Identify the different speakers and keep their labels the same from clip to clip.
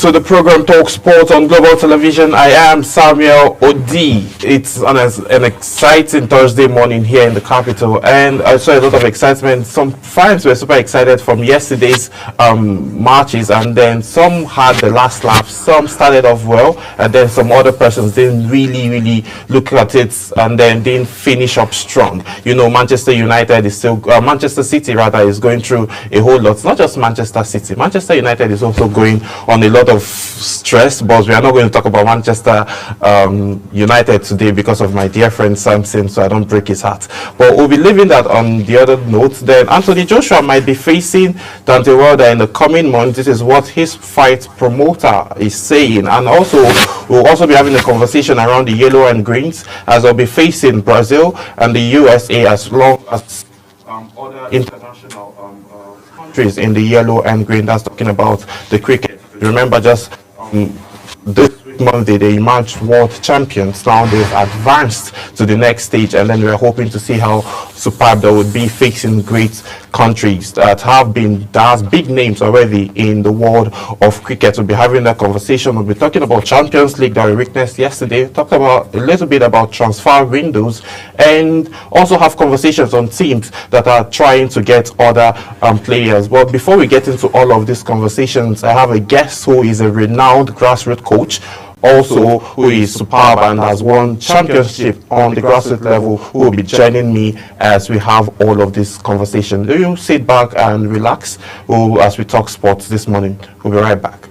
Speaker 1: to the program Talk Sports on Global Television. I am Samuel Odi. It's an exciting Thursday morning here in the capital, and I saw a lot of excitement. Some fans were super excited from yesterday's matches, and then some had the last lap, some started off well, and then some other persons didn't really look at it and then didn't finish up strong. You know, Manchester United is still, Manchester City rather, is going through a whole lot. It's not just Manchester City. Manchester United is also going on a lot of stress, but we are not going to talk about Manchester United today because of my dear friend Samson, so I don't break his heart. But we'll be leaving that on the other note. Then Anthony Joshua might be facing Deontay Wilder in the coming months. This is what his fight promoter is saying, and also we'll also be having a conversation around the yellow and greens, as they'll be facing Brazil and the USA, as long as other international countries in the yellow and green. That's talking about the cricket. Remember, just this Monday they emerged world champions. Now they've advanced to the next stage, and then we're hoping to see how superb they would be facing great countries that have big names already in the world of cricket. We'll be having that conversation. We'll be talking about Champions League that we witnessed yesterday, talk about a little bit about transfer windows, and also have conversations on teams that are trying to get other players. But before we get into all of these conversations, I have a guest who is a renowned grassroots coach, also who is superb and has won championship on the grassroots level, who will be joining me as we have all of this conversation. Do you sit back and relax as we talk sports this morning? We'll be right back.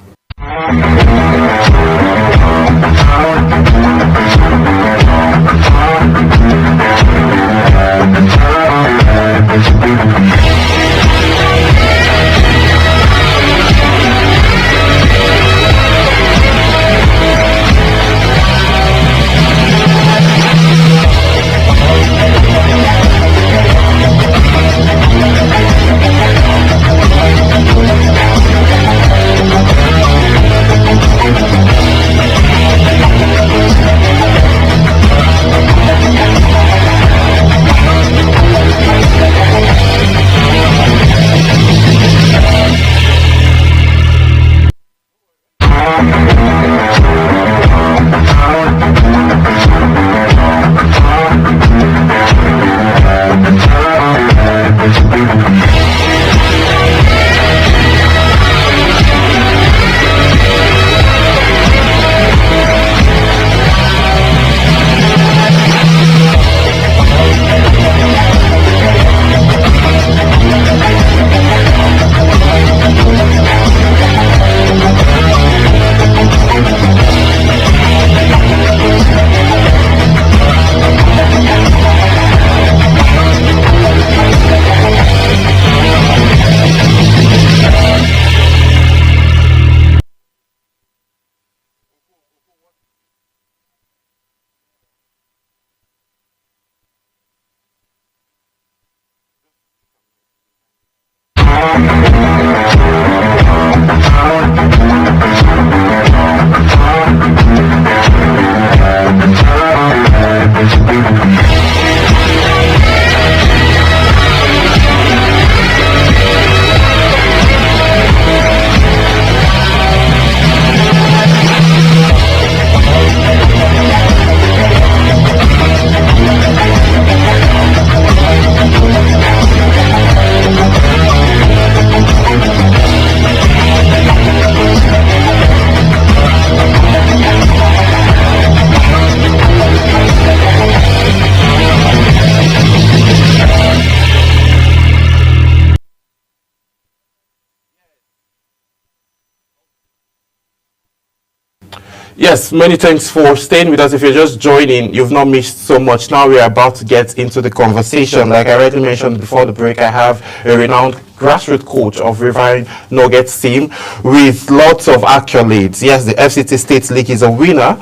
Speaker 1: Yes, many thanks for staying with us. If you're just joining, you've not missed so much. Now we're about to get into the conversation. Like I already mentioned before the break, I have a renowned grassroots coach of Riverine Nuggets team with lots of accolades. Yes, the FCT State League is a winner.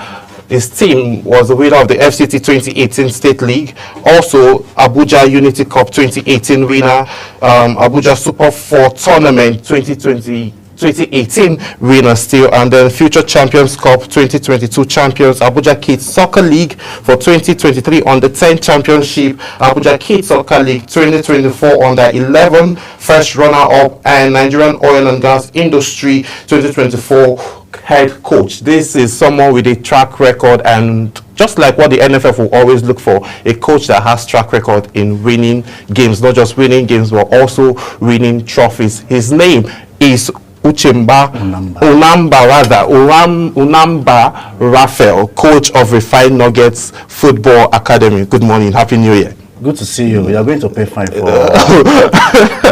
Speaker 1: His team was the winner of the FCT 2018 State League. Also, Abuja Unity Cup 2018 winner, Abuja Super 4 Tournament 2022 2018 winners still, and then Future Champions Cup 2022 champions, Abuja Kids Soccer League for 2023 under 10 championship, Abuja Kids Soccer League 2024 under 11 first runner-up, and Nigerian Oil and Gas Industry 2024 head coach. This is someone with a track record, and just like what the NFF will always look for, a coach that has track record in winning games, not just winning games but also winning trophies. His name is Unamba Raphael, coach of Refined Nuggets Football Academy. Good morning, Happy New Year.
Speaker 2: Good to see you. You are going to pay fine for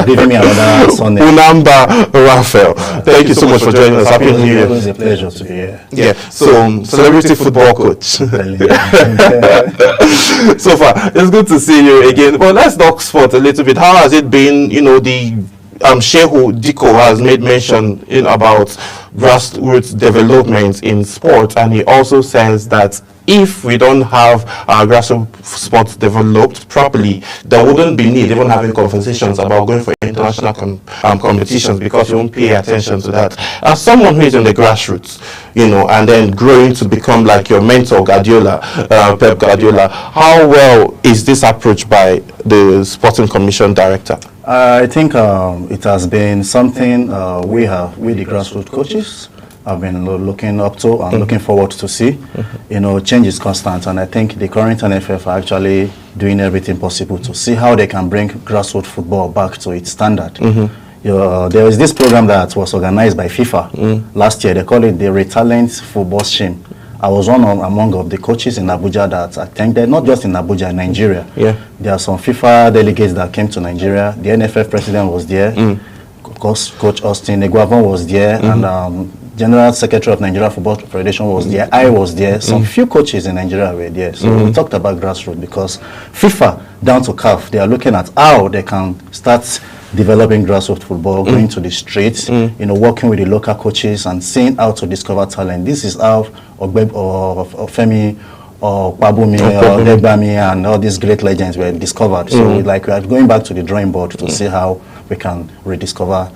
Speaker 2: giving me another Sunday.
Speaker 1: Unamba Raphael. Thank you so much for joining us. Happy New Year.
Speaker 2: It was a pleasure to be here.
Speaker 1: Yeah. So, celebrity football coach. So far, it's good to see you again. But let's talk sport a little bit. How has it been? You know, the Shehu Diko has made mention about grassroots development in sports, and he also says that if we don't have grassroots sports developed properly, there wouldn't be need even having conversations about going for international competitions, because you won't pay attention to that. As someone who is in the grassroots, you know, and then growing to become like your mentor, Guardiola, Pep Guardiola, how well is this approach by the Sporting Commission director?
Speaker 2: I think it has been something we the grassroots coaches have been looking up to and looking forward to see. You know, change is constant, and I think the current NFF are actually doing everything possible to see how they can bring grassroots football back to its standard. There is this program that was organized by FIFA last year. They call it the Retalent Football Scheme. I was one among of the coaches in Abuja that attended, not just in Abuja, Nigeria. Yeah. There are some FIFA delegates that came to Nigeria. The NFF president was there. Coach Austin Eguavon was there, and General Secretary of Nigeria Football Federation was there. I was there. Some few coaches in Nigeria were there. So we talked about grassroots, because FIFA down to CAF, they are looking at how they can start developing grassroots football, going to the streets, you know, working with the local coaches and seeing how to discover talent. This is how Femi or Pabumi or Degbami and all these great legends were discovered. So we are going back to the drawing board to see how we can rediscover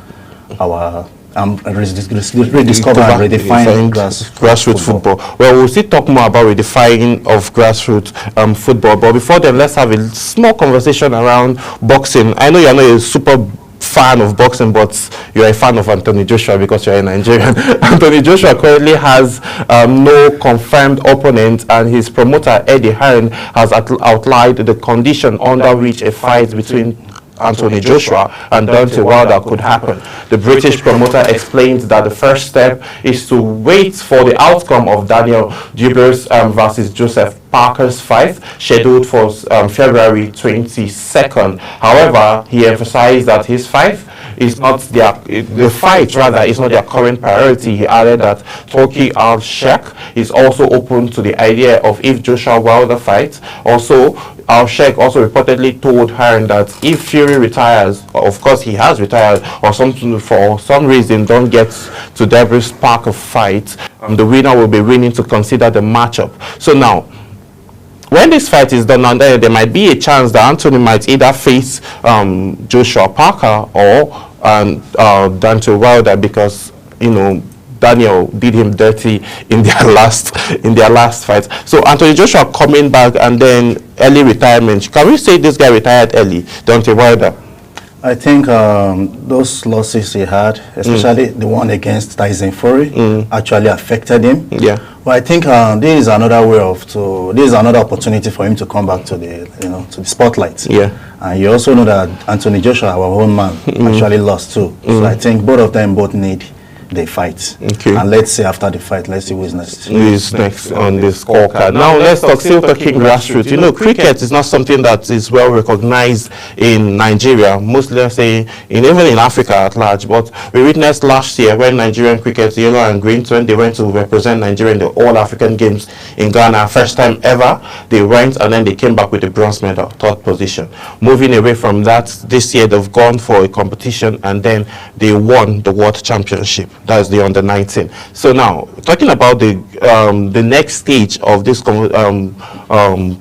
Speaker 2: our rediscover and redefine
Speaker 1: grassroots football. Well, we'll still talk more about redefining of grassroots football, but before then, let's have a small conversation around boxing. I know you're not a super fan of boxing, but you're a fan of Anthony Joshua because you're a Nigerian. Anthony Joshua currently has no confirmed opponent, and his promoter Eddie Hearn has outlined the condition under which a fight between Anthony Joshua and Deontay Wilder could happen. The British promoter explained that the first step is to wait for the outcome of Daniel Dubois versus Joseph Parker's fight, scheduled for February 22nd. However, he emphasized that his fight is not the fight rather is not their current priority. He added that Turki Al-Sheikh is also open to the idea of if Joshua Wilder fights. Also, Al-Sheikh also reportedly told Hearn that if Fury retires, of course he has retired, or something for some reason don't get to Darius Parker fight, the winner will be willing to consider the matchup. So now, when this fight is done, there might be a chance that Anthony might either face Joshua Parker or Deontay Wilder, because, you know, Daniel did him dirty in their last fight. So Anthony Joshua coming back and then early retirement. Can we say this guy retired early, Deontay Wilder?
Speaker 2: I think those losses he had, especially the one against Tyson Fury, actually affected him. Yeah. But I think this is another this is another opportunity for him to come back to the spotlight. Yeah. And you also know that Anthony Joshua, our own man, actually lost too. So I think both of them need they fight. Okay. And let's say after the fight, let's see who is next.
Speaker 1: Who is next on this scorecard. Now let's still talking grassroots. You know, cricket is not something that is well recognized in Nigeria, mostly let's say even in Africa at large. But we witnessed last year when Nigerian cricket, yellow and green, when they went to represent Nigeria in the All African Games in Ghana, first time ever, they went and then they came back with the bronze medal, third position. Moving away from that, this year they've gone for a competition and then they won the World Championship. That's the under 19. So now, talking about the next stage of this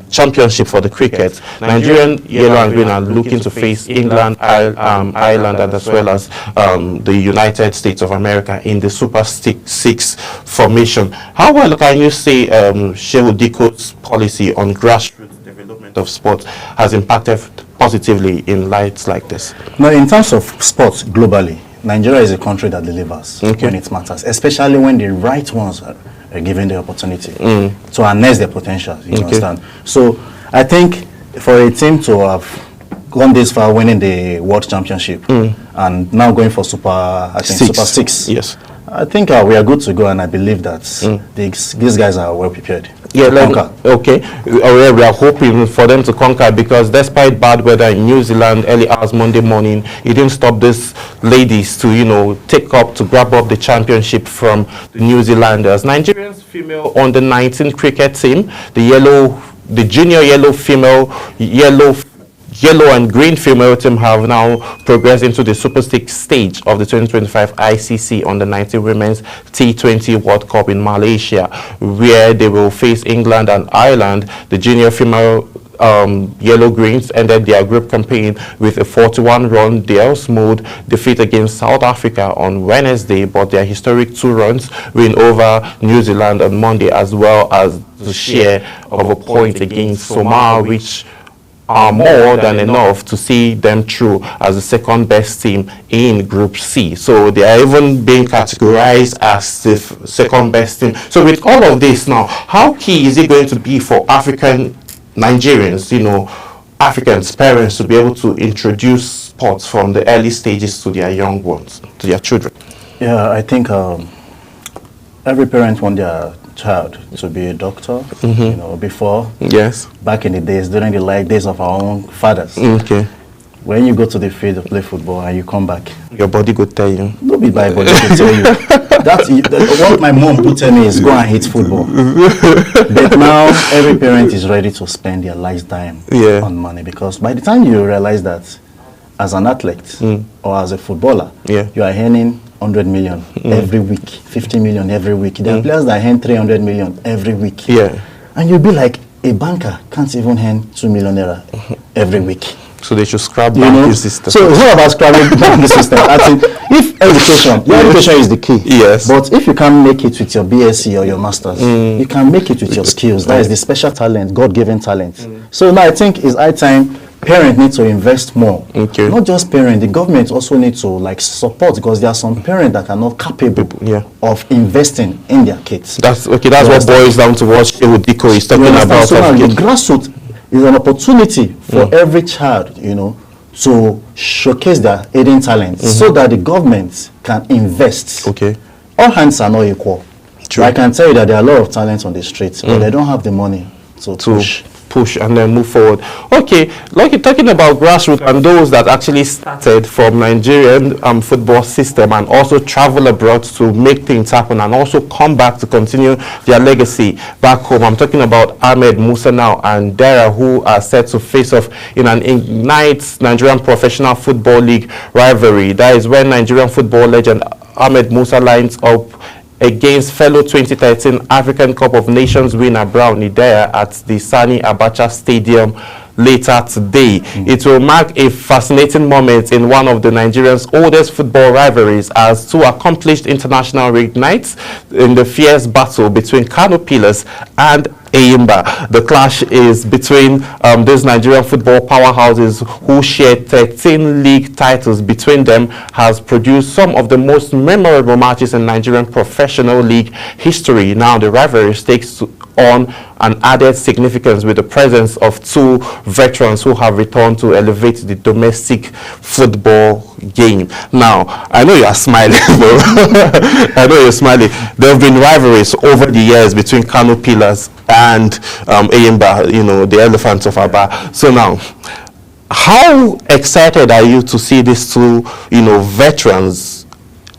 Speaker 1: championship for the cricket, Nigerian yellow and green are looking to face England, Ireland, and as well as the United States of America in the Super Six formation. How well can you say Shehu Diko's policy on grassroots development of sports has impacted positively in lights like this?
Speaker 2: Now, in terms of sports globally, Nigeria is a country that delivers when it matters, especially when the right ones are given the opportunity to harness their potential. You understand? So I think for a team to have gone this far, winning the World Championship, and now going for Super Six.
Speaker 1: Yes.
Speaker 2: I think we are good to go, and I believe that these guys are well prepared.
Speaker 1: Yeah, we are hoping for them to conquer, because despite bad weather in New Zealand early hours Monday morning, it didn't stop these ladies to grab up the championship from the New Zealanders. Nigeria's female under 19 cricket team, the junior yellow and green female team have now progressed into the Super Six stage of the 2025 ICC under 19 Women's T20 World Cup in Malaysia, where they will face England and Ireland. The junior female Yellow Greens ended their group campaign with a 41-run Dale Smooth defeat against South Africa on Wednesday, but their historic 2 runs win over New Zealand on Monday, as well as the share of a point against Samoa, which are more than enough to see them through as the second best team in Group C. So they are even being categorized as the second best team. So with all of this now, how key is it going to be for African Nigerians, Africans, parents, to be able to introduce sports from the early stages to their young ones, to their children?
Speaker 2: Yeah, I think every parent wants their child to be a doctor, before.
Speaker 1: Yes.
Speaker 2: Back in the days, during the days of our own fathers.
Speaker 1: Okay.
Speaker 2: When you go to the field to play football and you come back,
Speaker 1: your body could tell you.
Speaker 2: No be my body could tell you. What my mom would tell me is go and hit football. But now every parent is ready to spend their lifetime on money, because by the time you realize that as an athlete or as a footballer, you are earning 100 million every week, 50 million every week. There are players that earn 300 million every week. Yeah. And you'll be like, a banker can't even earn 2 million naira every week.
Speaker 1: So they should scrap banking system.
Speaker 2: So it's not about scrapping banking system. I think if education is the key. Yes. But if you can't make it with your BSc or your masters, you can make it with your skills. That is the special talent, God-given talent. So now I think it's high time parents need to invest more. Okay. Not just parents, the government also needs to support, because there are some parents that are not capable of investing in their kids. That's what
Speaker 1: boils down to what Shehu Diko is talking about.
Speaker 2: So now the grassroots is an opportunity for every child, to showcase their hidden talents, so that the government can invest. Okay. All hands are not equal. True. I can tell you that there are a lot of talents on the streets, but they don't have the money to
Speaker 1: push and then move forward. Okay, like you're talking about grassroots and those that actually started from Nigerian football system and also travel abroad to make things happen and also come back to continue their legacy back home. I'm talking about Ahmed Musa now and Dara, who are set to face off in an Ignite Nigerian Professional Football League rivalry. That is when Nigerian football legend Ahmed Musa lines up against fellow 2013 African Cup of Nations winner Brown Idea at the Sani Abacha Stadium later today. It will mark a fascinating moment in one of the Nigerian's oldest football rivalries, as two accomplished international knights in the fierce battle between Kano Pillars and Eyimba. The clash is between these Nigerian football powerhouses who share 13 league titles between them, has produced some of the most memorable matches in Nigerian professional league history. Now the rivalry takes on an added significance with the presence of two veterans who have returned to elevate the domestic football game. Now, I know you are smiling, bro. I know you're smiling. There have been rivalries over the years between Kano Pillars and Eyimba, the Elephants of Aba. So now, how excited are you to see these two, veterans,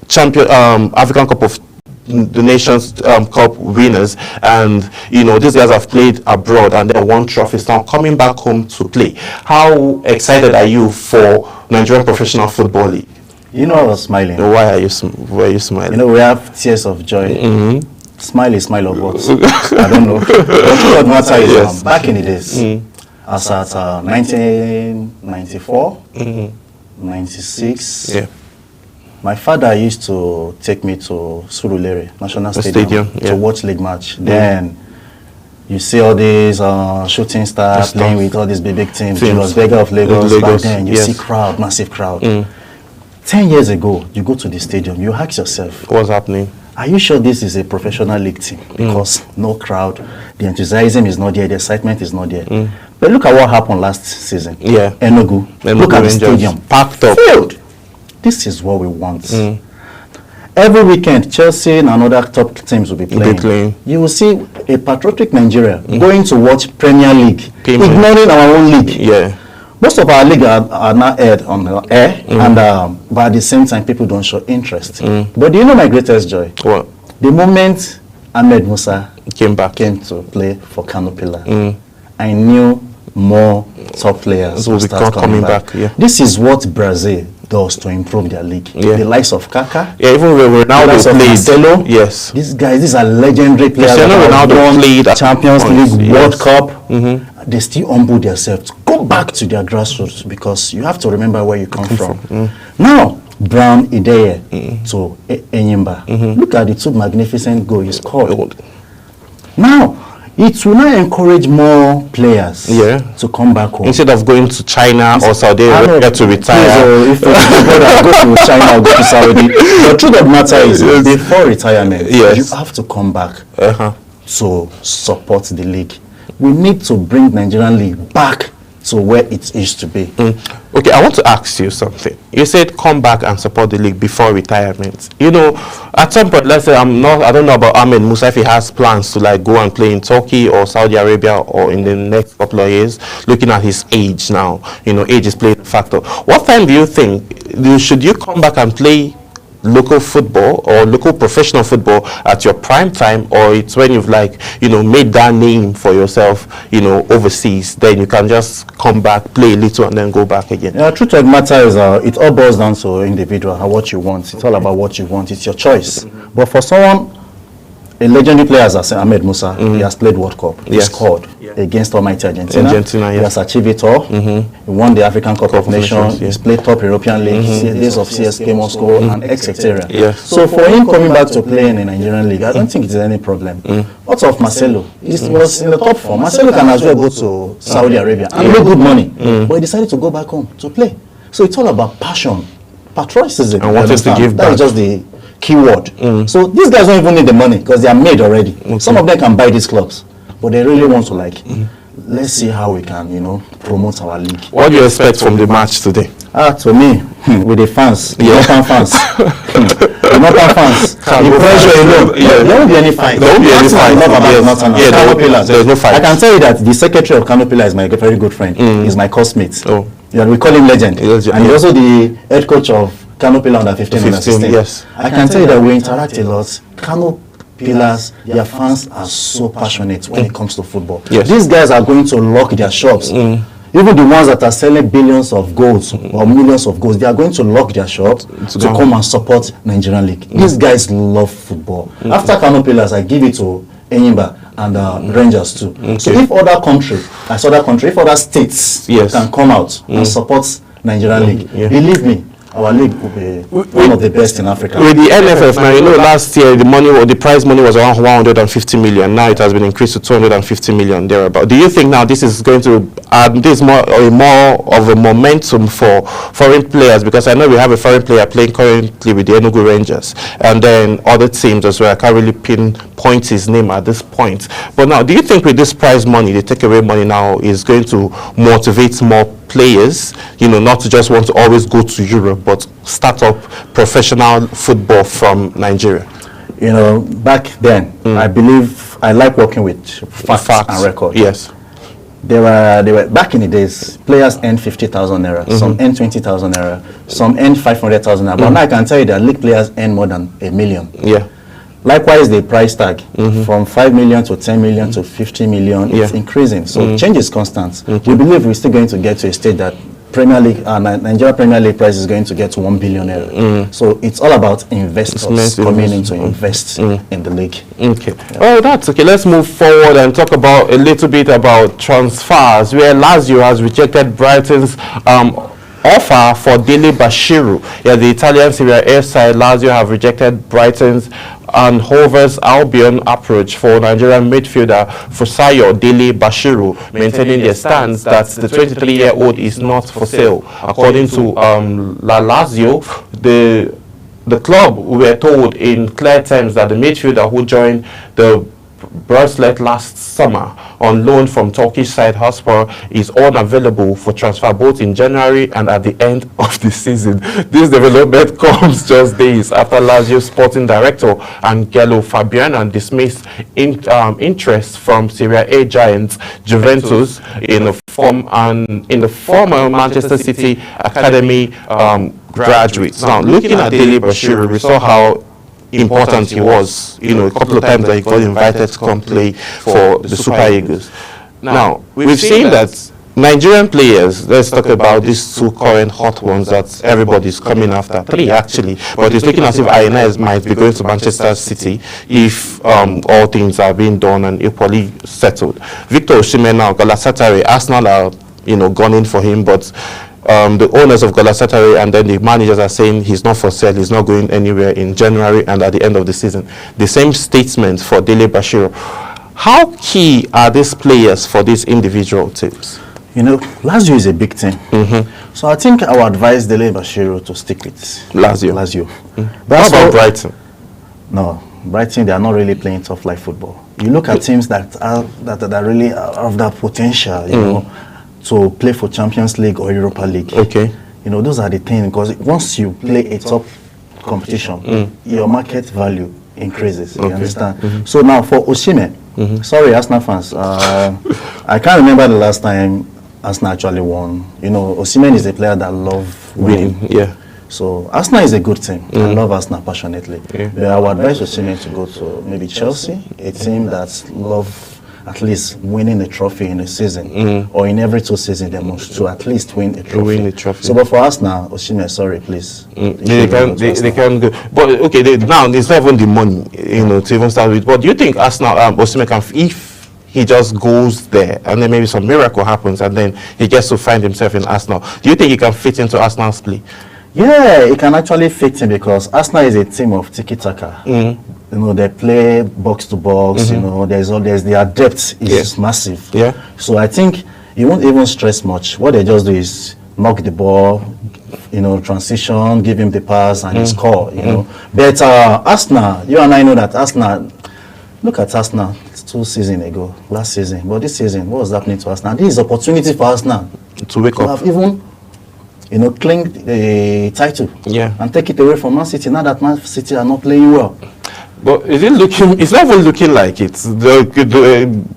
Speaker 1: champion, African Cup of the Nations Cup winners, and these guys have played abroad and they won trophies, now coming back home to play? How excited are you for Nigerian Professional Football League?
Speaker 2: You know, I was smiling.
Speaker 1: Why were you smiling?
Speaker 2: You know, we have tears of joy. Smile is smile of what? I don't know. But what matter is
Speaker 1: Yes.
Speaker 2: back in the days, as at 1994, 96,
Speaker 1: Yeah.
Speaker 2: my father used to take me to Surulere National Stadium,
Speaker 1: yeah.
Speaker 2: to watch league match. Then you see all these shooting stars
Speaker 1: Stuff.
Speaker 2: playing with all these big teams.
Speaker 1: Teams.
Speaker 2: Julius Vega of Lagos. Back
Speaker 1: Lagos,
Speaker 2: then, you
Speaker 1: yes.
Speaker 2: see crowd, massive crowd. 10 years ago, you go to the stadium, you ask yourself,
Speaker 1: What's happening?
Speaker 2: are you sure this is a professional league team? Because no crowd, the enthusiasm is not there, the excitement is not there. But look at what happened last season.
Speaker 1: Yeah.
Speaker 2: Enugu. Look at the
Speaker 1: Rangers.
Speaker 2: stadium.
Speaker 1: Packed up.
Speaker 2: Filled. This is what we want. Every weekend, Chelsea and other top teams will be playing. You will see a patriotic Nigeria going to watch Premier League, ignoring our own league.
Speaker 1: Yeah.
Speaker 2: Most of our league are now aired on the air, and but at the same time, people don't show interest. But do you know my greatest joy?
Speaker 1: What?
Speaker 2: The moment Ahmed Musa
Speaker 1: Came back.
Speaker 2: came to play for Kano Pillars, I knew more top players
Speaker 1: Will
Speaker 2: would
Speaker 1: be
Speaker 2: start
Speaker 1: coming
Speaker 2: coming back.
Speaker 1: back, yeah.
Speaker 2: This is what Brazil does to improve their league.
Speaker 1: Yeah.
Speaker 2: The likes of Kaká,
Speaker 1: Yeah, even when
Speaker 2: the
Speaker 1: Ronaldo
Speaker 2: likes of
Speaker 1: played.
Speaker 2: Marcelo.
Speaker 1: Yes.
Speaker 2: These guys, these are legendary players.
Speaker 1: Cristiano
Speaker 2: that have
Speaker 1: Ronaldo
Speaker 2: won
Speaker 1: played at
Speaker 2: Champions
Speaker 1: points,
Speaker 2: League,
Speaker 1: yes.
Speaker 2: World Cup. They still humble themselves. Go back to their grassroots, because you have to remember where you come from. Now, Brown Ideye to Enyimba. Look at the two magnificent goals he scored. Now, it will now encourage more players to come back home.
Speaker 1: Instead of going to China or Saudi Arabia to retire.
Speaker 2: Please, if brother go to China or go to Saudi, the truth of the matter is, before retirement,
Speaker 1: Yes.
Speaker 2: you have to come back to support the league. We need to bring Nigerian league back to where it used to be.
Speaker 1: Okay, I want to ask you something. You said come back and support the league before retirement. You know, at some point, let's say I don't know about Ahmed Musa if he has plans to like go and play in Turkey or Saudi Arabia or in the next couple of years, looking at his age now. You know, age is playing a factor. What time do you think, should you come back and play local football or local professional football at your prime time, or it's when you've like, you know, made that name for yourself, you know, overseas, then you can just come back, play a little and then go back again?
Speaker 2: Yeah, truth of the matter is, it all boils down to individual and what you want. It's all about what you want. It's your choice. But for someone, a legendary player as Ahmed Musa, he has played World Cup. He
Speaker 1: Yes.
Speaker 2: scored against Almighty Argentina.
Speaker 1: Argentina,
Speaker 2: He
Speaker 1: yes.
Speaker 2: has achieved it all. He won the African Cup of Nations.
Speaker 1: Nations, yeah.
Speaker 2: He's played top European league, days of CSK Moscow, and etc.
Speaker 1: Yes.
Speaker 2: So for him coming back to play in the Nigerian league, I don't think it's any problem. What of Marcelo? He was in the top form. Marcelo can as well go to Saudi Arabia and make good money. But he decided to go back home to play. So it's all about passion, patriotism.
Speaker 1: And
Speaker 2: you
Speaker 1: wanting to
Speaker 2: understand?
Speaker 1: give
Speaker 2: That is
Speaker 1: back.
Speaker 2: just the keyword. So these guys don't even need the money because they are made already. Some of them can buy these clubs, but they really want to like, let's see how we can, you know, promote our league.
Speaker 1: What do you expect from the match today?
Speaker 2: To me, with the fans, the
Speaker 1: Yeah.
Speaker 2: Northern fans, the Northern fans, the pressure alone, there won't be any fight.
Speaker 1: There won't be any fight. Yes. Yeah,
Speaker 2: Kano Pillars.
Speaker 1: there's no fight.
Speaker 2: I can tell you that the secretary of Kano Pillars is my very good friend. He's my cosmate.
Speaker 1: Oh.
Speaker 2: Yeah, we call him Legend.
Speaker 1: Legend,
Speaker 2: And he's
Speaker 1: yeah.
Speaker 2: also the head coach of Kano Pillars under 15 and under 16.
Speaker 1: yes.
Speaker 2: I can tell you that we interact a lot. Kano Pillars, their fans are so passionate when it comes to football.
Speaker 1: Yes.
Speaker 2: These guys are going to lock their shops. Even the ones that are selling billions of golds or millions of golds, they are going to lock their shops to
Speaker 1: go.
Speaker 2: come and support Nigerian league. These guys love football. After Kano Pillars, I give it to Enyimba and Rangers too. So if other country, if other states
Speaker 1: Yes.
Speaker 2: can come out and support Nigerian league,
Speaker 1: Yeah.
Speaker 2: believe me, our league will be one of the best in Africa.
Speaker 1: With the NFF now, you know, last year the prize money was around 150 million. Now it has been increased to 250 million thereabout. Do you think now this is going to add this more of a momentum for foreign players? Because I know we have a foreign player playing currently with the Enugu Rangers, and then other teams as well. I can't really pinpoint his name at this point. But now, do you think with this prize money, the takeaway money now is going to motivate more players, you know, not to just want to always go to Europe, but start up professional football from Nigeria?
Speaker 2: You know, back then, I believe I like working with facts and record.
Speaker 1: Yes.
Speaker 2: They were back in the days. Players earn 50,000 naira, some earn 20,000 naira, some earn 500,000 naira. But now I can tell you that league players earn more than $1 million.
Speaker 1: Yeah.
Speaker 2: Likewise, the price tag from 5 million to 10 million to 50 million is increasing. So change is constant. We believe we're still going to get to a state that Premier League, Nigeria Premier League price is going to get 1 billion naira. So it's all about investors coming in to invest in the league.
Speaker 1: Okay. Yeah. Oh, that's okay. Let's move forward and talk about a little bit about transfers, where Lazio has rejected Brighton's offer for Dele Bashiru. Yeah, the Italian Serie A side Lazio have rejected Brighton's and Hover's Albion approach for Nigerian midfielder Fusayo Dele Bashiru, maintaining their stance that the 23-year-old is not for sale. According to La Lazio, the club were told in clear terms that the midfielder who joined the Bracelet last summer on loan from Turkish side Hotspur is unavailable for transfer both in January and at the end of the season. This development comes just days after Lazio sporting director Angelo Fabiano dismissed interest from Serie A giants Juventus in the former Manchester City Academy graduates. Now, looking at Dele Bashiru, we saw how important he was, a couple of times that he got invited to come play for the Super Eagles. Now, we've seen that Nigerian players, let's talk about these two current hot ones that everybody's coming after, three actually, but it's looking as if Inez might be going to Manchester City if all things are being done and equally settled. Victor Osimhen now, Galatasaray, Arsenal are, gone in for him, but the owners of Galatasaray and then the managers are saying he's not for sale, he's not going anywhere in January and at the end of the season. The same statement for Dele Bashiru. How key are these players for these individual teams?
Speaker 2: Lazio is a big team. So I think I would advise Dele Bashiru to stick with Lazio.
Speaker 1: How about Brighton?
Speaker 2: No, Brighton, they are not really playing tough life football. You look at teams that really have that potential, to play for Champions League or Europa League.
Speaker 1: Okay.
Speaker 2: Those are the things, because once you play a top competition, your market value increases. You understand? So now for Osimhen, sorry, Arsenal fans, I can't remember the last time Arsenal actually won. Osimhen is a player that loves winning.
Speaker 1: Yeah.
Speaker 2: So Arsenal is a good team. I love Arsenal passionately. I would advise Osimhen to go to maybe Chelsea, a team that loves at least winning a trophy in a season, or in every 2 seasons they must to at least win a trophy. So, but for us now, Osimhen, sorry, please.
Speaker 1: They can go. But okay, now there's not even the money, to even start with. But do you think Arsenal, Osimhen can, if he just goes there and then maybe some miracle happens and then he gets to find himself in Arsenal, do you think he can fit into Arsenal's play?
Speaker 2: Yeah, it can actually fit in because Arsenal is a team of tiki-taka. They play box to box. There's their depth is massive. Yeah. So I think you won't even stress much. What they just do is knock the ball, transition, give him the pass, and he score. But Arsenal, you and I know that Arsenal. Look at Arsenal 2 seasons ago, last season. But this season, what was happening to Arsenal? This is opportunity for Arsenal
Speaker 1: to wake up.
Speaker 2: Have even claim the title and take it away from Man City. Now that Man City are not playing well.
Speaker 1: But is it looking? It's not even looking like it.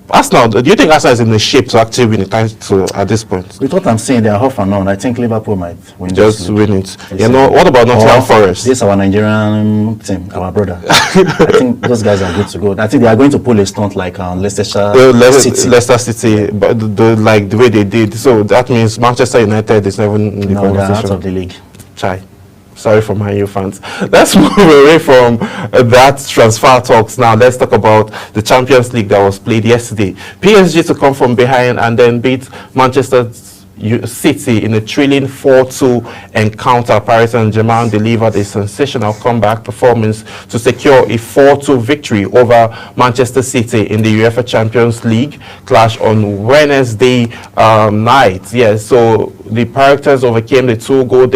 Speaker 1: Arsenal. Do you think Arsenal is in the shape to actually win the title at this point?
Speaker 2: With what I'm saying, they are off and on. I think Liverpool might win.
Speaker 1: Just win it. What about Nottingham Forest?
Speaker 2: This is our Nigerian team, our brother. I think those guys are good to go. I think they are going to pull a stunt like Leicester City.
Speaker 1: Leicester City, but the way they did. So that means Manchester United is never in the conversation.
Speaker 2: They're out of the league.
Speaker 1: Chai. Sorry for my EU fans. Let's move away from that transfer talks now. Let's talk about the Champions League that was played yesterday. PSG to come from behind and then beat Manchester City in a thrilling 4-2 encounter. Paris Saint-Germain delivered a sensational comeback performance to secure a 4-2 victory over Manchester City in the UEFA Champions League clash on Wednesday night. Yes, so the Pirates overcame the 2-goal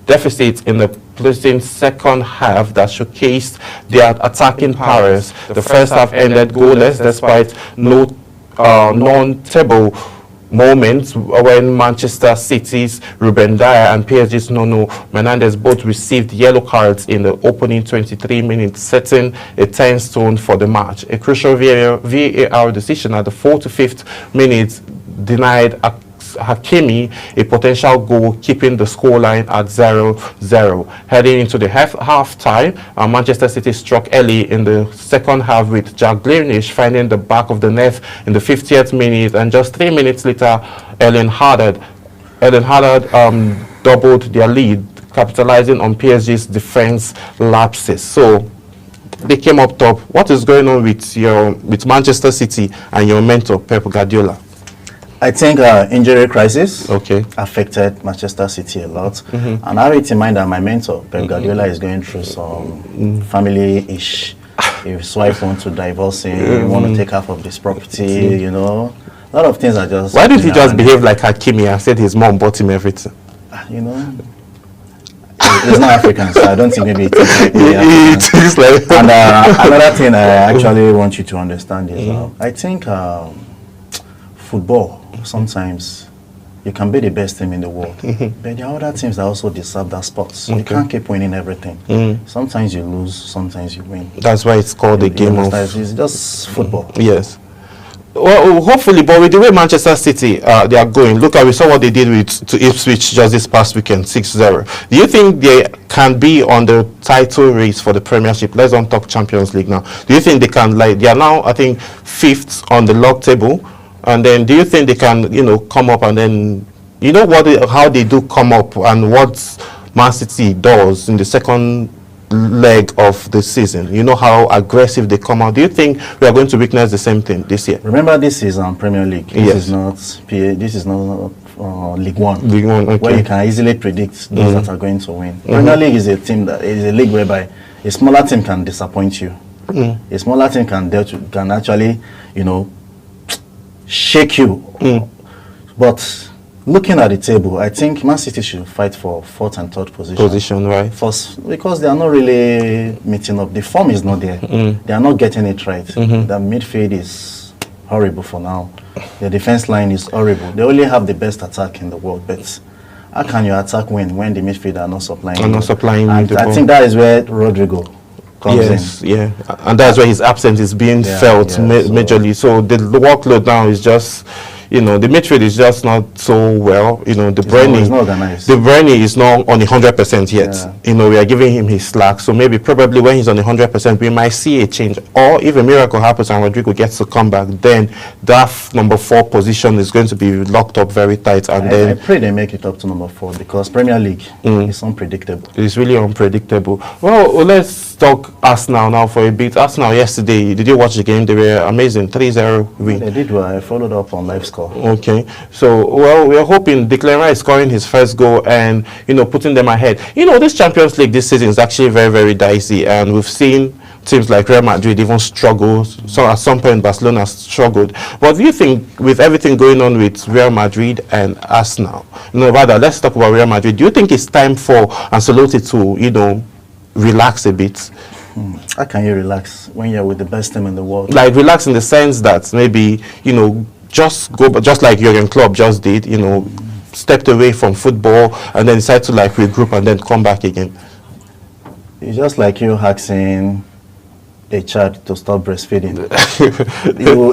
Speaker 1: deficit in the pleasing second half that showcased their attacking powers. The first half ended goalless despite no non-table moments when Manchester City's Ruben Dias and PSG's Nuno Mendes both received yellow cards in the opening 23 minutes, setting a tense tone for the match. A crucial VAR decision at the 45th minute denied Hakimi a potential goal, keeping the scoreline at 0-0. Heading into the half time, Manchester City struck early in the second half with Jack Grealish finding the back of the net in the 50th minute, and just 3 minutes later, Erling Haaland Eden Hazard doubled their lead, capitalizing on PSG's defense lapses. So they came up top. What is going on with Manchester City and your mentor Pep Guardiola?
Speaker 2: I think injury crisis affected Manchester City a lot. And I have in mind that my mentor, Pep Guardiola, is going through some family-ish. His wife wants to divorce him, want to take half of this property, you know. A lot of things are just...
Speaker 1: Why didn't he just behave like Hakimi and said his mom bought him everything?
Speaker 2: You know, he's not African, so I don't think maybe it takes like And another thing I actually want you to understand is I think football, sometimes you can be the best team in the world, but there are other teams that also deserve that spot. So you can't keep winning everything. Sometimes you lose, sometimes you win.
Speaker 1: That's why it's called a game of...
Speaker 2: It's just football.
Speaker 1: Yes. Well, hopefully, but with the way Manchester City they are going, look at we saw what they did to Ipswich just this past weekend, 6-0. Do you think they can be on the title race for the Premiership? Let's not talk Champions League now. Do you think they can, like, they are now, I think, 5th on the log table, and then do you think they can, you know, come up and then, you know, how they do come up and what Man City does in the second leg of the season? You know how aggressive they come out. Do you think we are going to witness the same thing this year?
Speaker 2: Remember, this is Premier League. This is not PA. This is not League One.
Speaker 1: League One, okay.
Speaker 2: Where you can easily predict those that are going to win. Premier League is a league whereby a smaller team can disappoint you. A smaller team can actually, you know, shake you. But looking at the table, I think Man City should fight for 4th and 3rd position.
Speaker 1: Right.
Speaker 2: First, because they are not really meeting up. The form is not there. They are not getting it right. The midfield is horrible for now. The defense line is horrible. They only have the best attack in the world, but how can your attack win when the midfield are not supplying? And I think that is where Rodrigo comes in.
Speaker 1: Yeah, and that's where his absence is being felt majorly. So the workload now is just, you know, the midfield is just not so well. You know, De Bruyne is not on 100% yet. You know, we are giving him his slack. So maybe probably when he's on 100%, we might see a change. Or if a miracle happens and Rodrigo gets to come back, then that number 4 position is going to be locked up very tight. And
Speaker 2: I pray they make it up to number 4 because Premier League is unpredictable.
Speaker 1: It's really unpredictable. Well, let's talk Arsenal now for a bit. Arsenal yesterday, did you watch the game? They were amazing, 3-0 win.
Speaker 2: They did well. I followed up on live score.
Speaker 1: Okay, so well, we're hoping Declan Rice scoring his first goal and, you know, putting them ahead. You know, this Champions League this season is actually very, very dicey, and we've seen teams like Real Madrid even struggle. So at some point Barcelona struggled. But do you think, with everything going on with Real Madrid and Arsenal, no, rather let's talk about Real Madrid, do you think it's time for Ancelotti to, you know, relax a bit?
Speaker 2: How can you relax when you're with the best team in the world?
Speaker 1: Like relax in the sense that maybe, you know, just like Jurgen Klopp just did, you know, stepped away from football and then decided to like regroup and then come back again.
Speaker 2: It's just like you asking a child to stop breastfeeding.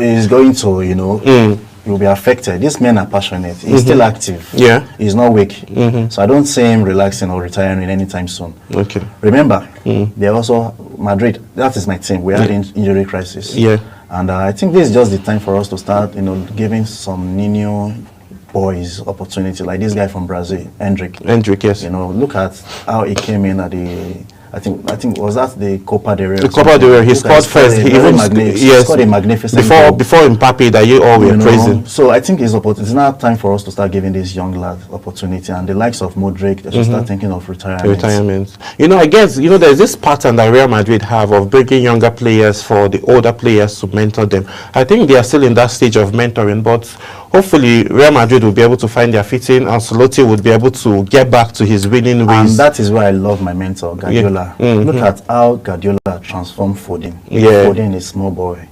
Speaker 2: He's going to, you know, you'll be affected. These men are passionate. He's still active. Yeah. He's not weak. So I don't see him relaxing or retiring anytime soon. Okay. Remember, they're also Madrid. That is my team. We had injury crisis. Yeah. And I think this is just the time for us to start, you know, giving some Nino boys opportunity, like this guy from Brazil, Hendrick, yes. You know, look at how he came in at the, I think was that the Copa del Rey? The Copa del Rey, he scored first. He even scored a magnificent goal. Before Mbappe that you all were praising. So I think it's now time for us to start giving these young lads opportunity, and the likes of Modric, they should start thinking of retirement. You know, I guess, you know, there's this pattern that Real Madrid have of bringing younger players for the older players to mentor them. I think they are still in that stage of mentoring, but hopefully Real Madrid will be able to find their footing, and Ancelotti would be able to get back to his winning ways. And that is why I love my mentor, Guardiola. Look at how Guardiola transformed Foden. Foden is a small boy,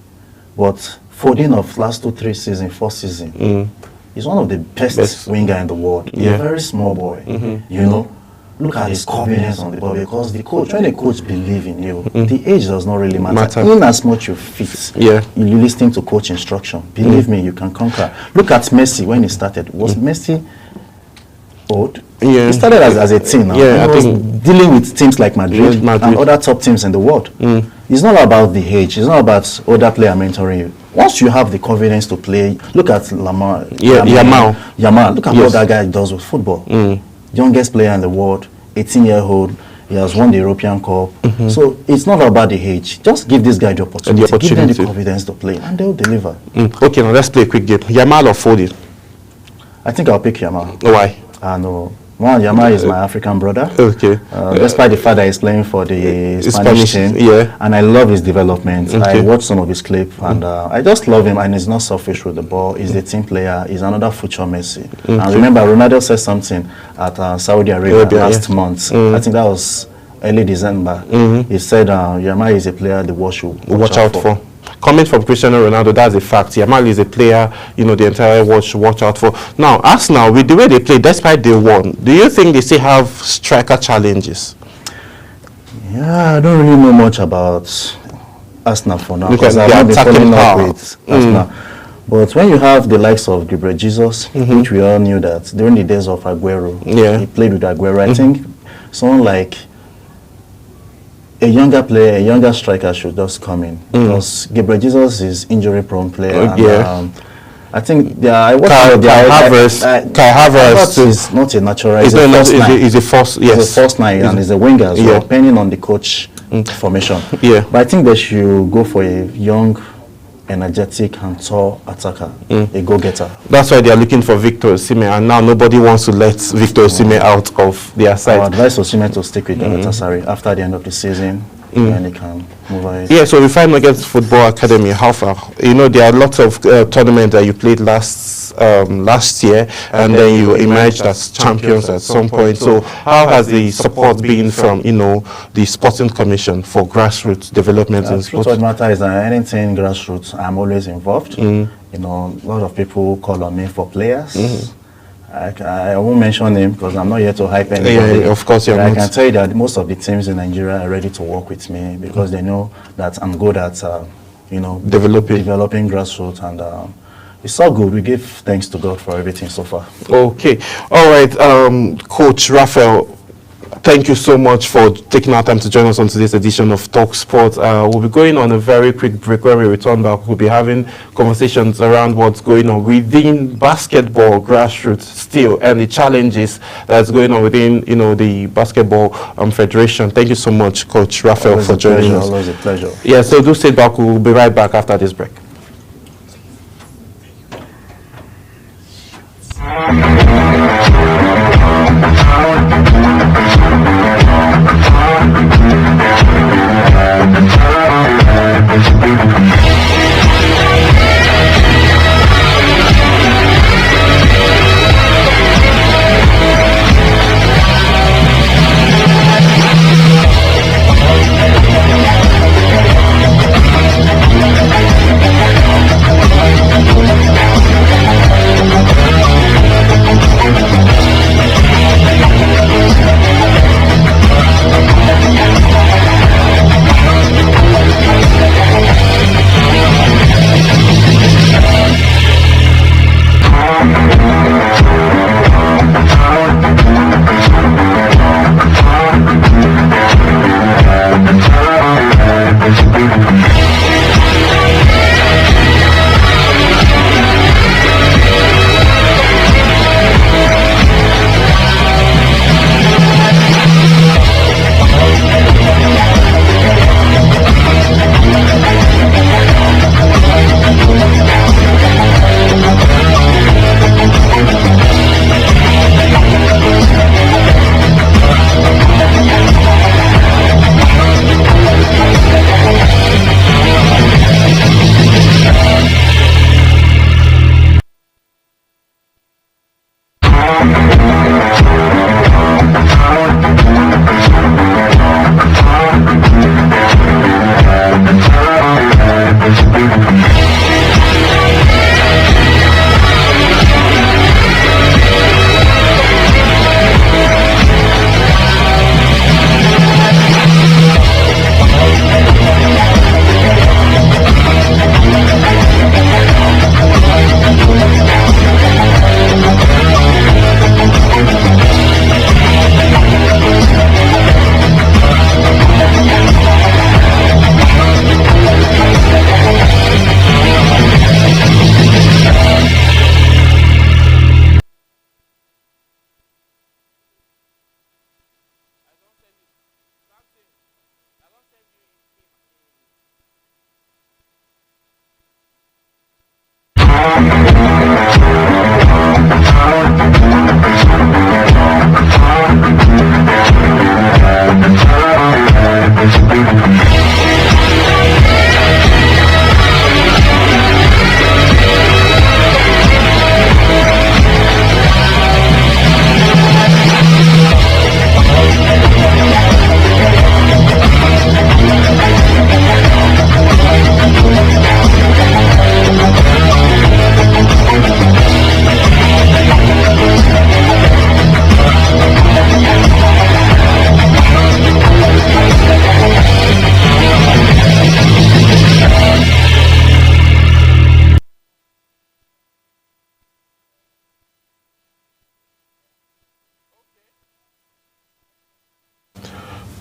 Speaker 2: but Foden of last 2-3 seasons, 4 seasons, is one of the best winger in the world. He's a very small boy, you know. Look at his confidence on the ball, because the coach, when the coach believes in you, the age does not really matter. In as much you fit, you listening to coach instruction. Believe me, you can conquer. Look at Messi when he started. Was Messi old? He started as a teen now. He was dealing with teams like Madrid and other top teams in the world. It's not about the age. It's not about older player mentoring you. once you have the confidence to play, look at Lamar.
Speaker 1: Yeah, Yamal.
Speaker 2: Yamal. Look at
Speaker 1: Yes.
Speaker 2: what that guy does with football. Youngest player in the world, 18-year-old. He has won the European Cup. So it's not about the age. Just give this guy the opportunity. Give them the
Speaker 1: opportunity.
Speaker 2: confidence to play, and they'll deliver.
Speaker 1: Okay, now let's play a quick game. Yamal or Foden?
Speaker 2: I think I'll pick Yamal.
Speaker 1: Why?
Speaker 2: I know. One, Yamal is my African brother.
Speaker 1: Okay.
Speaker 2: Despite the fact that he's playing for the
Speaker 1: Spanish,
Speaker 2: Spanish team,
Speaker 1: yeah.
Speaker 2: and I love his development. I
Speaker 1: Okay.
Speaker 2: watched some of his clip, and I just love him. And he's not selfish with the ball. He's a team player. He's another future Messi. And remember, Ronaldo said something at Saudi Arabia last month. I think that was early December. He said Yamal is a player the world should
Speaker 1: Watch out for. Coming from Cristiano Ronaldo, that's a fact. Yamal is a player, the entire world should watch out for. Now, Arsenal, with the way they play, despite they won, do you think they still have striker challenges?
Speaker 2: Yeah, I don't really know much about Arsenal for now,
Speaker 1: Because
Speaker 2: because I've
Speaker 1: they
Speaker 2: not been
Speaker 1: attacking
Speaker 2: following up
Speaker 1: power.
Speaker 2: with Arsenal. But when you have the likes of Gabriel Jesus, which we all knew that during the days of Aguero,
Speaker 1: Yeah.
Speaker 2: he played with Aguero. I think someone like a younger player, a younger striker should just come in, because Gabriel Jesus is injury-prone player. And,
Speaker 1: Yeah.
Speaker 2: I think I watched
Speaker 1: Kai Havertz too.
Speaker 2: is not a natural.
Speaker 1: He's
Speaker 2: He's a first nine.
Speaker 1: He's a first,
Speaker 2: He's
Speaker 1: yes.
Speaker 2: a first nine and he's a winger as well,
Speaker 1: Yeah.
Speaker 2: depending on the coach formation.
Speaker 1: Yeah.
Speaker 2: But I think they should go for a young, energetic and tall attacker, a go-getter.
Speaker 1: That's why they are looking for Victor Osimhen, and now nobody wants to let Victor Osimhen out of their
Speaker 2: I
Speaker 1: side.
Speaker 2: advise Osimhen to stick with Galatasaray after the end of the season, and he can move ahead.
Speaker 1: Yeah, so we find against Football Academy, how far? There are lots of tournaments that you played last year, and then you emerged as champions at some point. So how has the support been from, the Sporting Commission for grassroots development in
Speaker 2: The truth
Speaker 1: sports?
Speaker 2: of the matter is that anything grassroots, I'm always involved. A lot of people call on me for players. I won't mention him because I'm not here to hype anybody.
Speaker 1: Yeah, of course you're
Speaker 2: But I
Speaker 1: not.
Speaker 2: can tell you that most of the teams in Nigeria are ready to work with me because they know that I'm good at, developing grassroots, and it's all good. We give thanks to God for everything so far.
Speaker 1: Okay. All right, Coach Raphael, thank you so much for taking our time to join us on today's edition of Talk Sport. We'll be going on a very quick break. When we return back, we'll be having conversations around what's going on within basketball grassroots still, and the challenges that's going on within, the basketball federation. Thank you so much, Coach Raphael,
Speaker 2: Always
Speaker 1: for
Speaker 2: a
Speaker 1: joining
Speaker 2: pleasure,
Speaker 1: us.
Speaker 2: always a pleasure.
Speaker 1: Yeah, so do sit back. We'll be right back after this break.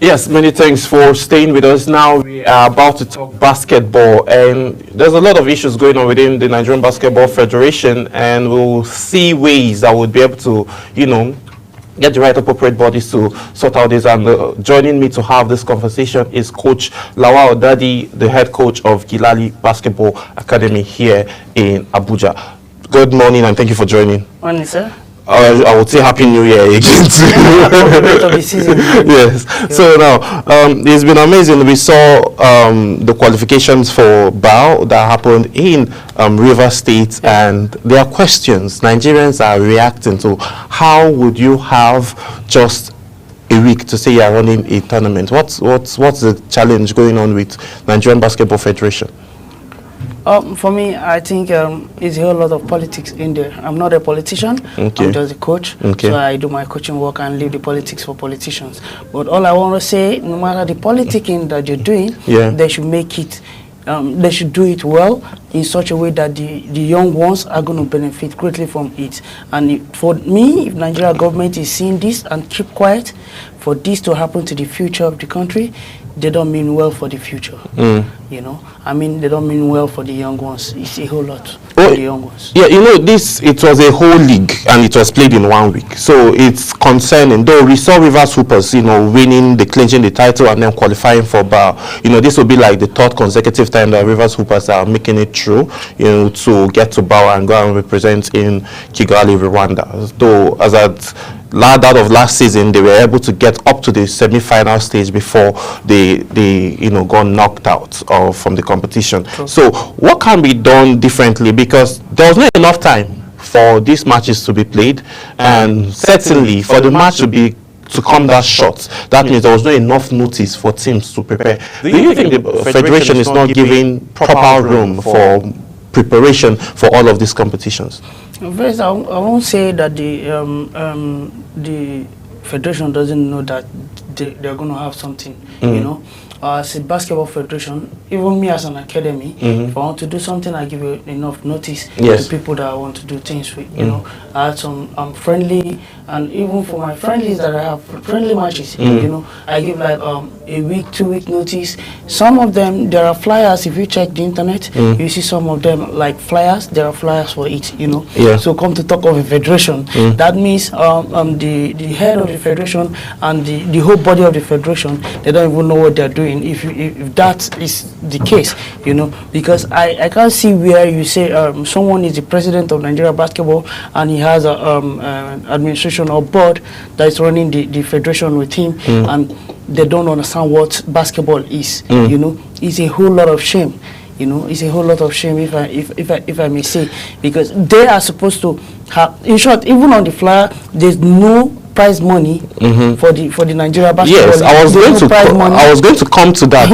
Speaker 1: Yes, many thanks for staying with us. Now we are about to talk basketball, and there's a lot of issues going on within the Nigerian Basketball Federation, and we'll see ways that would be able to, get the right appropriate bodies to sort out this. And joining me to have this conversation is Coach Lawal Dadi, the head coach of Gilali Basketball Academy here in Abuja. Good morning, and thank you for joining.
Speaker 3: Morning, sir.
Speaker 1: I would say Happy New Year again too. Yes. So now, it's been amazing. We saw the qualifications for BAO that happened in River State, and there are questions Nigerians are reacting to. How would you have just a week to say you are running a tournament? What's the challenge going on with Nigerian Basketball Federation?
Speaker 3: For me, I think it's a whole lot of politics in there. I'm not a politician.
Speaker 1: Okay.
Speaker 3: I'm just a coach.
Speaker 1: Okay.
Speaker 3: So I do my coaching work and leave the politics for politicians. But all I want to say, no matter the politicking that you're doing, they should make it. They should do it well in such a way that the young ones are going to benefit greatly from it. And for me, if Nigeria government is seeing this and keep quiet, for this to happen to the future of the country, they don't mean well for the future. They don't mean well for the young ones. It's a whole lot for the young ones.
Speaker 1: Yeah, it was a whole league and it was played in 1 week. So it's concerning. Though we saw Rivers Hoopers, clinching the title and then qualifying for BAO. This will be like the third consecutive time that Rivers Hoopers are making it through, to get to BAO and go and represent in Kigali, Rwanda. Though, as at out of last season, they were able to get up to the semi-final stage before they got knocked out from the competition.
Speaker 3: True.
Speaker 1: So what can be done differently? Because there was not enough time for these matches to be played, and certainly for the match to come that short, that means there was not enough notice for teams to prepare. Do you think the Federation is not giving proper room for preparation for all of these competitions?
Speaker 3: First, I won't say that the Federation doesn't know that they're going to have something, as a basketball federation, even me as an academy, if I want to do something, I give you enough notice to people that I want to do things with. I had some friendly, and even for my friendlies that I have, friendly matches, I give like a week, 2 week notice. Some of them, there are flyers. If you check the internet, you see some of them like flyers. There are flyers for it, So come to talk of a federation, that means the head of the federation and the whole body of the federation, they don't even know what they're doing. If that is the case, because I can't see where you say someone is the president of Nigeria Basketball and he has an administration or board that is running the federation with him, and they don't understand what basketball is. It's a whole lot of shame. It's a whole lot of shame, if I may say, because they are supposed to have. In short, even on the flyer, there's no prize money for the Nigeria basketball.
Speaker 1: Yes, I was going to come to that.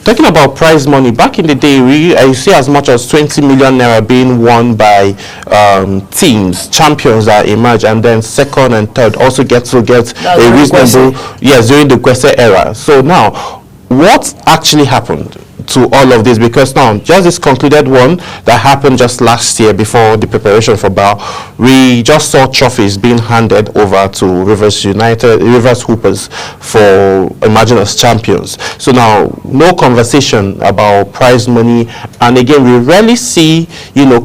Speaker 1: Talking about prize money, back in the day, I see as much as 20 million naira being won by teams, champions that emerge, and then second and third also get a reasonable, during the Kwese era. So now, what actually happened to all of this? Because now, just this concluded one that happened just last year before the preparation for BAO, we just saw trophies being handed over to Rivers Hoopers for emerging as champions. So now, no conversation about prize money, and again, we rarely see,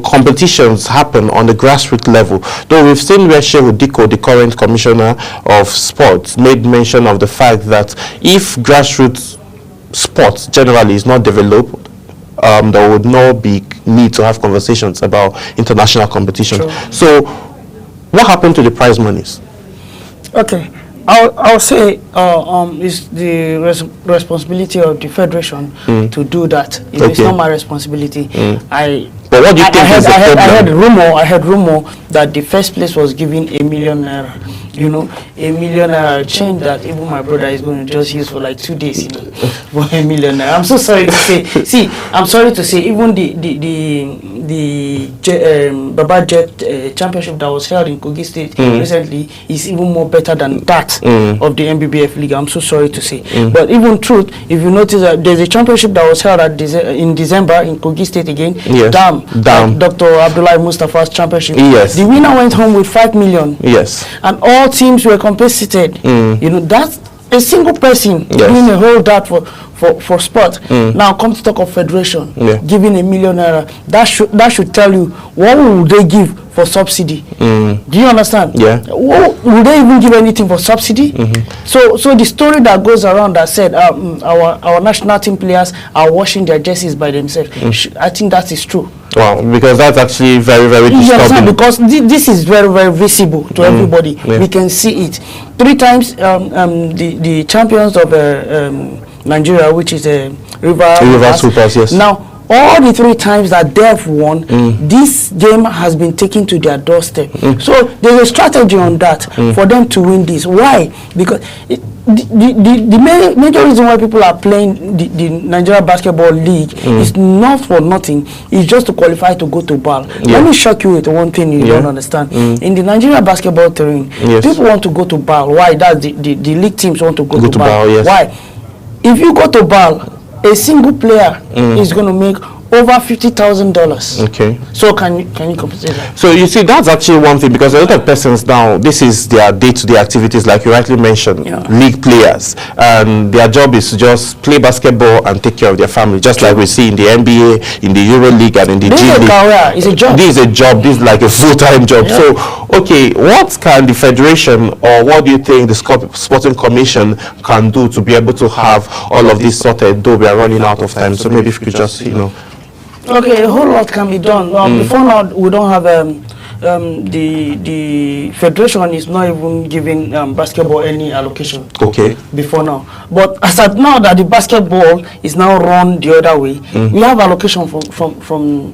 Speaker 1: competitions happen on the grassroots level. Though we've seen where Shehu Diko, the current commissioner of sports, made mention of the fact that if grassroots sports generally is not developed, there would not be need to have conversations about international competition.
Speaker 3: Sure.
Speaker 1: So, what happened to the prize monies?
Speaker 3: Okay, I'll say it's the responsibility of the federation to do that. It's not my responsibility.
Speaker 1: But what do you think is the problem?
Speaker 3: I heard rumor that the first place was giving $1 million. You know, $1 million change that even my brother is going to just use for like 2 days. You know, for $1 million. I'm so sorry to say. See, I'm sorry to say, even the Baba Jet championship that was held in Kogi State recently is even more better than that of the NBBF league. I'm so sorry to say. But even truth, if you notice, there's a championship that was held in December in Kogi State again.
Speaker 1: Yes.
Speaker 3: Dam.
Speaker 1: Like
Speaker 3: Dr. Abdullahi Mustafa's championship.
Speaker 1: Yes.
Speaker 3: The winner went home with 5 million.
Speaker 1: Yes.
Speaker 3: And all teams were compensated. You know, that's a single person doing a whole that for sport. Now come to talk of federation giving $1 million. That should tell you what will they give for subsidy. Do you understand?
Speaker 1: Yeah.
Speaker 3: Will they even give anything for subsidy? So the story that goes around that said our national team players are washing their jerseys by themselves, I think that is true.
Speaker 1: Wow, because that's actually very, very disturbing.
Speaker 3: Because this is very, very visible to everybody. We can see it. 3 times the champions of Nigeria, which is River
Speaker 1: Supers, yes.
Speaker 3: Now, all the 3 times that they've won, this game has been taken to their doorstep. So there's a strategy on that for them to win this. Why? Because the major reason why people are playing the Nigeria Basketball League is not for nothing. It's just to qualify to go to BAL. Let me shock you with one thing you don't understand. In the Nigeria basketball terrain, people want to go to BAL. Why? That's the league teams want to go to BAL.
Speaker 1: Yes.
Speaker 3: Why? If you go to BAL, a single player is going to make over $50,000.
Speaker 1: Okay.
Speaker 3: So can you compensate that?
Speaker 1: So you see, that's actually one thing, because a lot of persons now, this is their day-to-day activities, like you rightly mentioned, league players, and their job is to just play basketball and take care of their family, just like we see in the NBA, in the Euro League, and in the G League.
Speaker 3: This is a career. It's a job.
Speaker 1: This is a job. This is like a full-time job. So, okay, what can the federation, or what do you think the Sporting Commission can do to be able to have all of this sorted, though we are running out of time? So maybe if you could just,
Speaker 3: Okay, a whole lot can be done. Before now, we don't have the federation is not even giving basketball any allocation.
Speaker 1: Okay.
Speaker 3: Before now, but as at now that the basketball is now run the other way, we have allocation from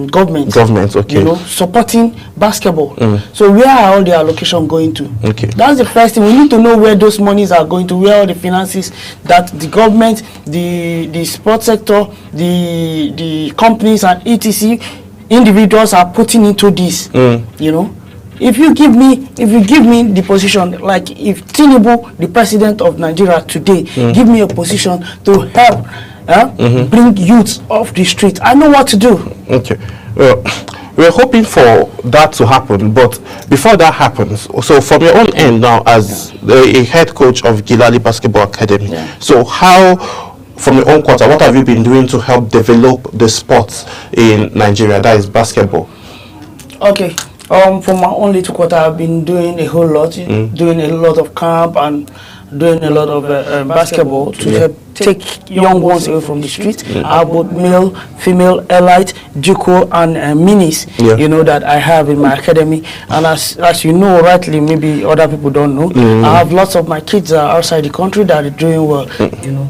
Speaker 3: government.
Speaker 1: Okay.
Speaker 3: You know, supporting basketball. So where are all the allocation going to?
Speaker 1: Okay.
Speaker 3: That's the first thing. We need to know where those monies are going to, where all the finances that the government, the sports sector, the companies and etc. individuals are putting into this. You know, if you give me the position, like if Tinubu, the president of Nigeria today, give me a position to help bring youths off the street, I know what to do.
Speaker 1: Okay. We're hoping for that to happen, but before that happens, so from your own end now, as a head coach of Gilali Basketball Academy, so how, from your own quarter, what have you been doing to help develop the sports in Nigeria, that is basketball?
Speaker 3: Okay. For my own little quarter, I've been doing a whole lot, doing a lot of camp and doing a lot of basketball to help take young ones away from the street. I have both male, female, elite, JUCO, and minis, you know, that I have in my academy. And as you know rightly, maybe other people don't know, I have lots of my kids outside the country that are doing well. You know,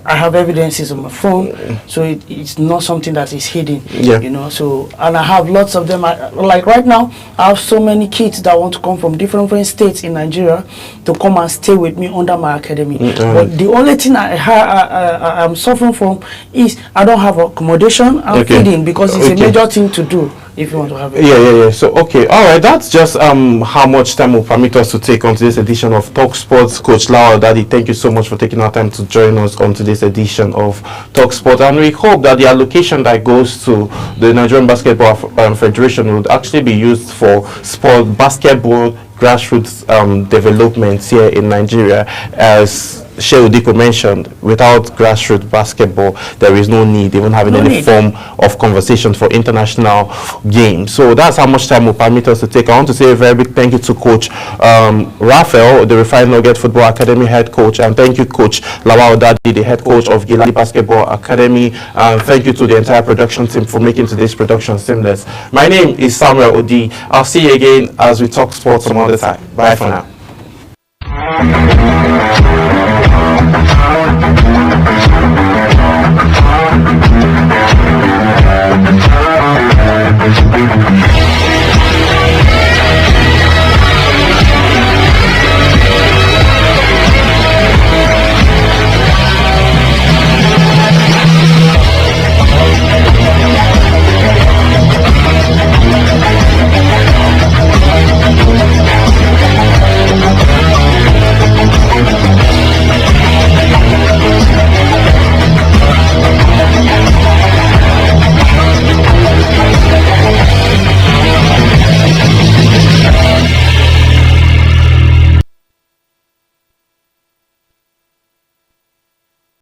Speaker 3: I have evidences on my phone, so it's not something that is hidden. You know, so, and I have lots of them. Like right now, I have so many kids that want to come from different states in Nigeria to come and stay with me under my academy. But the only thing I'm suffering from is I don't have accommodation and feeding, because it's a major thing to do if you want to have it.
Speaker 1: So okay, all right, that's just how much time will permit us to take on today's edition of Talk Sports. Coach Lawal Daddy, thank you so much for taking our time to join us on today's edition of Talk Sport, and we hope that the allocation that goes to the Nigerian Basketball Federation would actually be used for basketball grassroots developments here in Nigeria, as Shehu Diko mentioned, without grassroots basketball, there is no need even having any form of conversation for international games. So that's how much time will permit us to take. I want to say a very big thank you to Coach Raphael, the Refined Nugget Football Academy head coach, and thank you Coach Lawal Dadi, the head coach of Gilali Basketball Academy. Thank you to the entire production team for making today's production seamless. My name is Samuel Odi. I'll see you again as we talk sports some other time. Bye for now.